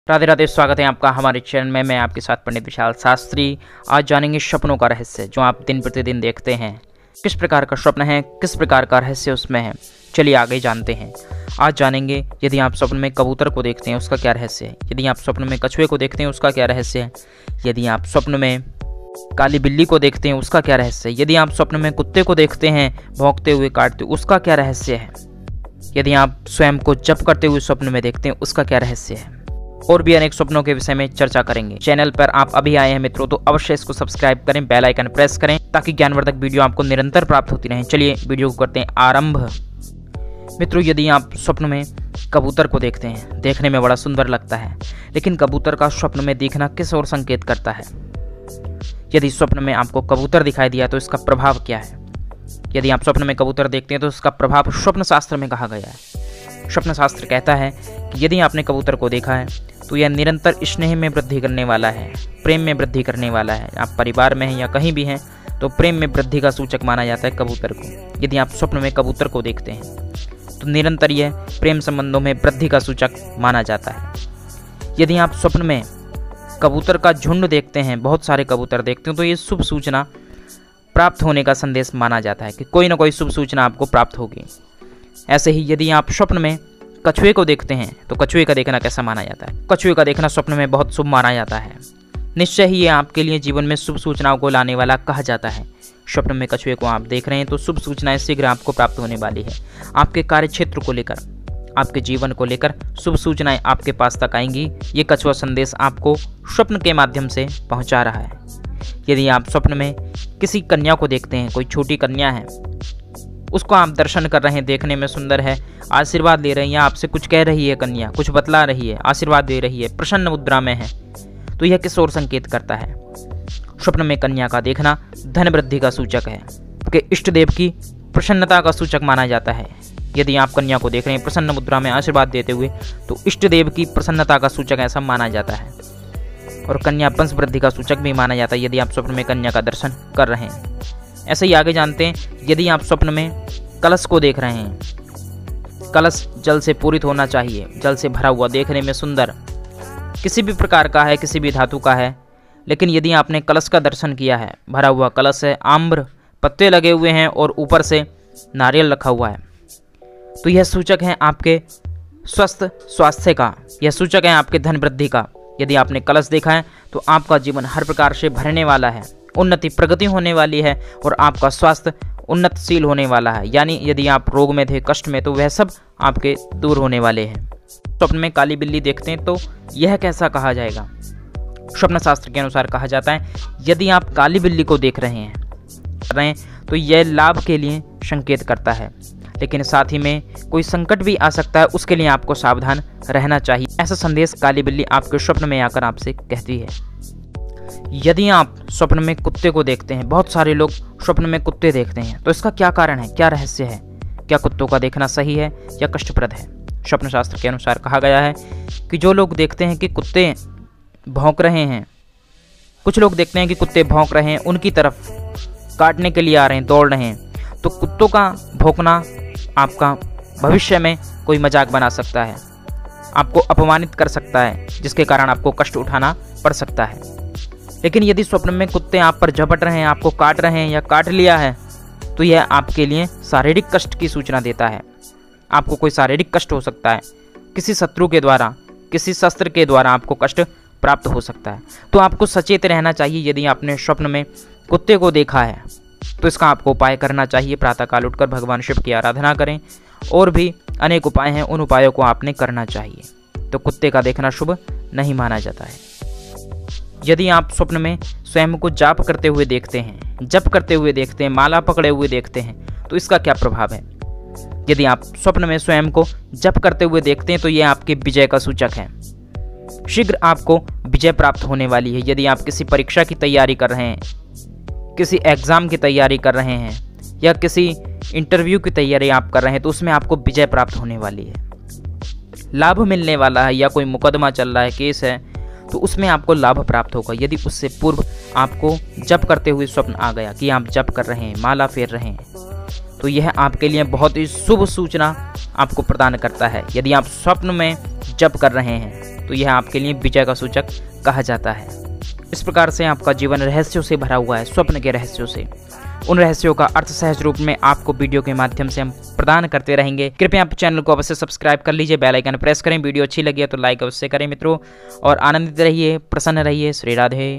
राधे राधे, स्वागत है आपका हमारे चैनल में। मैं आपके साथ पंडित विशाल शास्त्री। आज जानेंगे सपनों का रहस्य जो आप दिन प्रतिदिन देखते हैं। किस प्रकार का स्वप्न है, किस प्रकार का रहस्य उसमें है, चलिए आगे जानते हैं। आज जानेंगे यदि आप स्वप्न में कबूतर को देखते हैं उसका क्या रहस्य है, यदि आप स्वप्न में कछुए को देखते हैं उसका क्या रहस्य है, यदि आप स्वप्न में काली बिल्ली को देखते हैं उसका क्या रहस्य है, यदि आप स्वप्न में कुत्ते को देखते हैं भौंकते हुए काटते उसका क्या रहस्य है, यदि आप स्वयं को जप करते हुए स्वप्न में देखते हैं उसका क्या रहस्य है, और भी अनेक स्वप्नों के विषय में चर्चा करेंगे। चैनल पर आप अभी आए हैं मित्रों तो अवश्य इसको सब्सक्राइब करें, बेल आइकन प्रेस करें ताकि ज्ञानवर्धक वीडियो आपको निरंतर प्राप्त होती रहें। चलिए वीडियो को करते हैं आरंभ। मित्रों, यदि आप स्वप्न में कबूतर को देखते हैं, देखने में बड़ा सुंदर लगता है, लेकिन कबूतर का स्वप्न में दिखना किस ओर संकेत करता है? यदि स्वप्न में आपको कबूतर दिखाई दिया तो इसका प्रभाव क्या है? यदि आप स्वप्न में कबूतर देखते हैं तो इसका प्रभाव स्वप्न शास्त्र में कहा गया है। स्वप्न शास्त्र कहता है कि यदि आपने कबूतर को देखा है तो यह निरंतर स्नेह में वृद्धि करने वाला है, प्रेम में वृद्धि करने वाला है। आप परिवार में हैं या कहीं भी हैं तो प्रेम में वृद्धि का सूचक माना जाता है कबूतर को। यदि आप स्वप्न में कबूतर को देखते हैं तो निरंतर यह प्रेम संबंधों में वृद्धि का सूचक माना जाता है। यदि आप स्वप्न में कबूतर का झुंड देखते हैं, बहुत सारे कबूतर देखते हैं, तो ये शुभ सूचना प्राप्त होने का संदेश माना जाता है कि कोई ना कोई शुभ सूचना आपको प्राप्त होगी। ऐसे ही यदि आप स्वप्न में कछुए को देखते हैं तो कछुए का देखना कैसा माना जाता है? कछुए का देखना स्वप्न में बहुत शुभ माना जाता है। निश्चय ही ये आपके लिए जीवन में शुभ सूचनाओं को लाने वाला कहा जाता है। स्वप्न में कछुए को आप देख रहे हैं तो शुभ सूचनाएं शीघ्र आपको प्राप्त होने वाली है। आपके कार्य क्षेत्र को लेकर, आपके जीवन को लेकर शुभ सूचनाएं आपके पास तक आएंगी। ये कछुआ संदेश आपको स्वप्न के माध्यम से पहुंचा रहा है। यदि आप स्वप्न में किसी कन्या को देखते हैं, कोई छोटी कन्या है, उसको आप दर्शन कर रहे हैं, देखने में सुंदर है, आशीर्वाद ले रहे हैं या आपसे कुछ कह रही है, कन्या कुछ बतला रही है, आशीर्वाद दे रही है, प्रसन्न मुद्रा में है, तो यह किस ओर संकेत करता है? स्वप्न में कन्या का देखना धन वृद्धि का सूचक है, कि इष्ट देव की प्रसन्नता का सूचक माना जाता है। यदि आप कन्या को देख रहे हैं प्रसन्न मुद्रा में आशीर्वाद देते हुए तो इष्ट देव की प्रसन्नता का सूचक ऐसा माना जाता है। और कन्या वंश वृद्धि का सूचक भी माना जाता है यदि आप स्वप्न में कन्या का दर्शन कर रहे हैं। ऐसे ही आगे जानते हैं, यदि आप स्वप्न में कलश को देख रहे हैं, कलश जल से पूरित होना चाहिए, जल से भरा हुआ, देखने में सुंदर, किसी भी प्रकार का है, किसी भी धातु का है, लेकिन यदि आपने कलश का दर्शन किया है, भरा हुआ कलश है, आम्र पत्ते लगे हुए हैं और ऊपर से नारियल रखा हुआ है, तो यह सूचक है आपके स्वस्थ स्वास्थ्य का, यह सूचक है आपके धन वृद्धि का। यदि आपने कलश देखा है तो आपका जीवन हर प्रकार से भरने वाला है, उन्नति प्रगति होने वाली है और आपका स्वास्थ्य उन्नतशील होने वाला है। यानी यदि आप रोग में थे, कष्ट में, तो वह सब आपके दूर होने वाले हैं। स्वप्न में काली बिल्ली देखते हैं तो यह कैसा कहा जाएगा? स्वप्न शास्त्र के अनुसार कहा जाता है यदि आप काली बिल्ली को देख रहे हैं तो यह लाभ के लिए संकेत करता है, लेकिन साथ ही में कोई संकट भी आ सकता है, उसके लिए आपको सावधान रहना चाहिए। ऐसा संदेश काली बिल्ली आपके स्वप्न में आकर आपसे कहती है। यदि आप स्वप्न में कुत्ते को देखते हैं, बहुत सारे लोग स्वप्न में कुत्ते देखते हैं, तो इसका क्या कारण है, क्या रहस्य है? क्या कुत्तों का देखना सही है या कष्टप्रद है? स्वप्न शास्त्र के अनुसार कहा गया है कि जो लोग देखते हैं कि कुत्ते भौंक रहे हैं, कुछ लोग देखते हैं कि कुत्ते भौंक रहे हैं, उनकी तरफ काटने के लिए आ रहे हैं, दौड़ रहे हैं, तो कुत्तों का भौंकना आपका भविष्य में कोई मजाक बना सकता है, आपको अपमानित कर सकता है, जिसके कारण आपको कष्ट उठाना पड़ सकता है। लेकिन यदि स्वप्न में कुत्ते आप पर झपट रहे हैं, आपको काट रहे हैं या काट लिया है, तो यह आपके लिए शारीरिक कष्ट की सूचना देता है। आपको कोई शारीरिक कष्ट हो सकता है, किसी शत्रु के द्वारा, किसी शस्त्र के द्वारा आपको कष्ट प्राप्त हो सकता है। तो आपको सचेत रहना चाहिए। यदि आपने स्वप्न में कुत्ते को देखा है तो इसका आपको उपाय करना चाहिए। प्रातःकाल उठकर भगवान शिव की आराधना करें, और भी अनेक उपाय हैं, उन उपायों को आपने करना चाहिए। तो कुत्ते का देखना शुभ नहीं माना जाता है। यदि आप स्वप्न में स्वयं को जाप करते हुए देखते हैं, जप करते हुए देखते हैं, माला पकड़े हुए देखते हैं, तो इसका क्या प्रभाव है? यदि आप स्वप्न में स्वयं को जप करते हुए देखते हैं तो यह आपके विजय का सूचक है। शीघ्र आपको विजय प्राप्त होने वाली है। यदि आप किसी परीक्षा की तैयारी कर रहे हैं, किसी एग्जाम की तैयारी कर रहे हैं या किसी इंटरव्यू की तैयारी आप कर रहे हैं, तो उसमें आपको विजय प्राप्त होने वाली है, लाभ मिलने वाला है। या कोई मुकदमा चल रहा है, केस है, तो उसमें आपको लाभ प्राप्त होगा। यदि उससे पूर्व आपको जप करते हुए स्वप्न आ गया कि आप जप कर रहे हैं, माला फेर रहे हैं, तो यह आपके लिए बहुत ही शुभ सूचना आपको प्रदान करता है। यदि आप स्वप्न में जप कर रहे हैं तो यह आपके लिए विजय का सूचक कहा जाता है। इस प्रकार से आपका जीवन रहस्यों से भरा हुआ है, स्वप्न के रहस्यों से। उन रहस्यों का अर्थ सहज रूप में आपको वीडियो के माध्यम से हम प्रदान करते रहेंगे। कृपया आप चैनल को अवश्य सब्सक्राइब कर लीजिए, बेल आइकन प्रेस करें। वीडियो अच्छी लगी है तो लाइक अवश्य करें मित्रों, और आनंदित रहिए, प्रसन्न रहिए। श्री राधे।